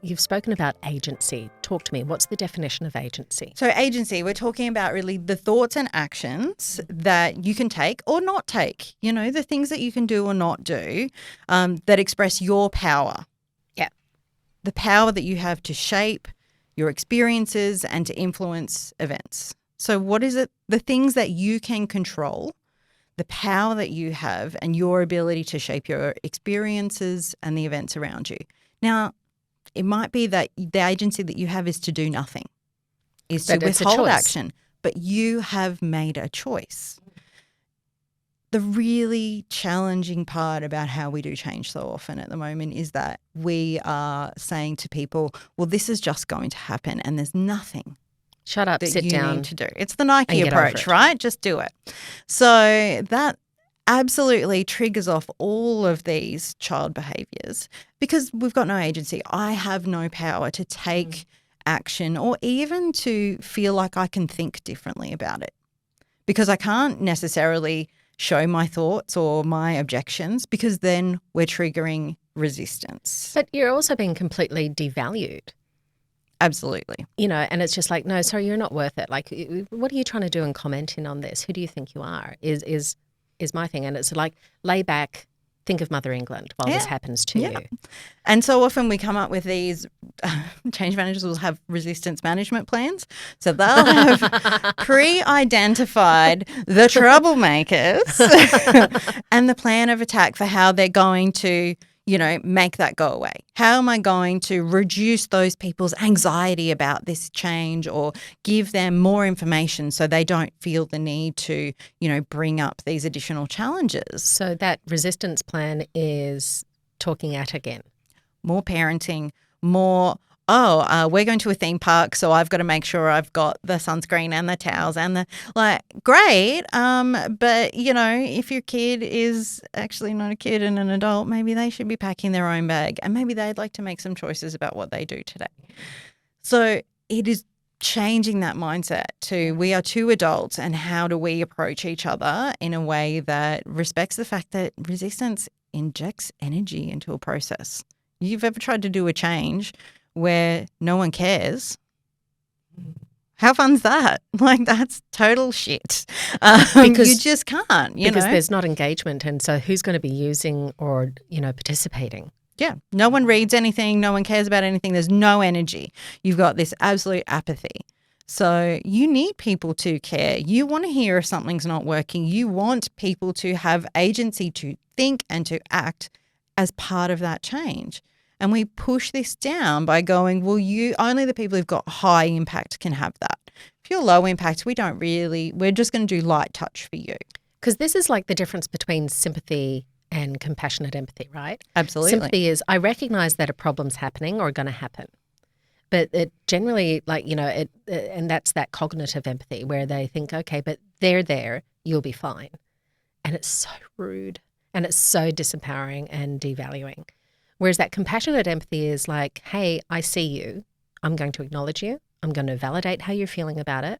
you've spoken about agency. Talk to me. What's the definition of agency? So agency, we're talking about really the thoughts and actions that you can take or not take, the things that you can do or not do that express your power. Yeah. The power that you have to shape your experiences and to influence events. So what is it? The things that you can control, the power that you have and your ability to shape your experiences and the events around you. Now, it might be that the agency that you have is to do nothing, is to withhold action, but you have made a choice. The really challenging part about how we do change so often at the moment is that we are saying to people, well, this is just going to happen and there's nothing Shut up, that sit you down. need to do. It's the Nike approach, right? Just do it. So that absolutely triggers off all of these child behaviours because we've got no agency. I have no power to take action or even to feel like I can think differently about it because I can't necessarily show my thoughts or my objections because then we're triggering resistance. But you're also being completely devalued. Absolutely. And it's just like, no, sorry, you're not worth it. Like, what are you trying to do in commenting on this? Who do you think you are? Is my thing. And it's like, lay back, think of Mother England while this happens to you. And so often we come up with these, change managers will have resistance management plans. So they'll have pre-identified the troublemakers and the plan of attack for how they're going to make that go away. How am I going to reduce those people's anxiety about this change or give them more information so they don't feel the need to, bring up these additional challenges? So that resistance plan is talking at again. More parenting, more, we're going to a theme park, so I've got to make sure I've got the sunscreen and the towels and great. But, if your kid is actually not a kid and an adult, maybe they should be packing their own bag and maybe they'd like to make some choices about what they do today. So it is changing that mindset to we are two adults and how do we approach each other in a way that respects the fact that resistance injects energy into a process. You've ever tried to do a change where no one cares? How fun's that? That's total shit. Because you just can't, because there's not engagement. And so who's going to be using or, participating? Yeah. No one reads anything. No one cares about anything. There's no energy. You've got this absolute apathy. So you need people to care. You want to hear if something's not working. You want people to have agency to think and to act as part of that change. And we push this down by going, well, only the people who've got high impact can have that. If you're low impact, we're just going to do light touch for you. Because this is like the difference between sympathy and compassionate empathy, right? Absolutely. Sympathy is I recognize that a problem's happening or going to happen. But it generally, and that's that cognitive empathy where they think, okay, but they're there, you'll be fine. And it's so rude and it's so disempowering and devaluing. Whereas that compassionate empathy is like, hey, I see you. I'm going to acknowledge you. I'm going to validate how you're feeling about it.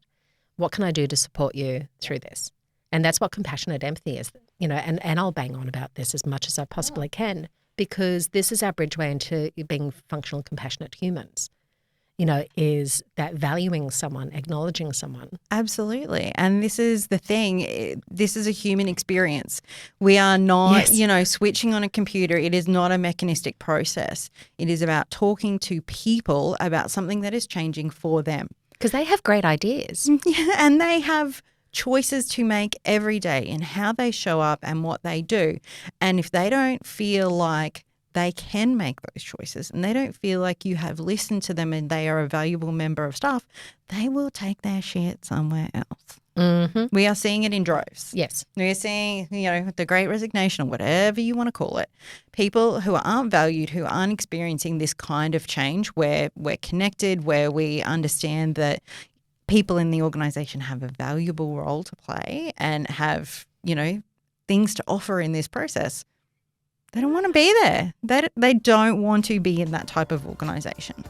What can I do to support you through this? And that's what compassionate empathy is, and I'll bang on about this as much as I possibly can because this is our bridgeway into being functional, compassionate humans. Is that valuing someone, acknowledging someone. Absolutely. And this is the thing. This is a human experience. We are not, switching on a computer. It is not a mechanistic process. It is about talking to people about something that is changing for them. Because they have great ideas. Yeah, and they have choices to make every day in how they show up and what they do. And if they don't feel like they can make those choices and they don't feel like you have listened to them and they are a valuable member of staff, they will take their shit somewhere else. Mm-hmm. We are seeing it in droves. Yes. We are seeing, the Great Resignation or whatever you want to call it. People who aren't valued, who aren't experiencing this kind of change where we're connected, where we understand that people in the organisation have a valuable role to play and have, things to offer in this process. They don't want to be there. They don't want to be in that type of organisation.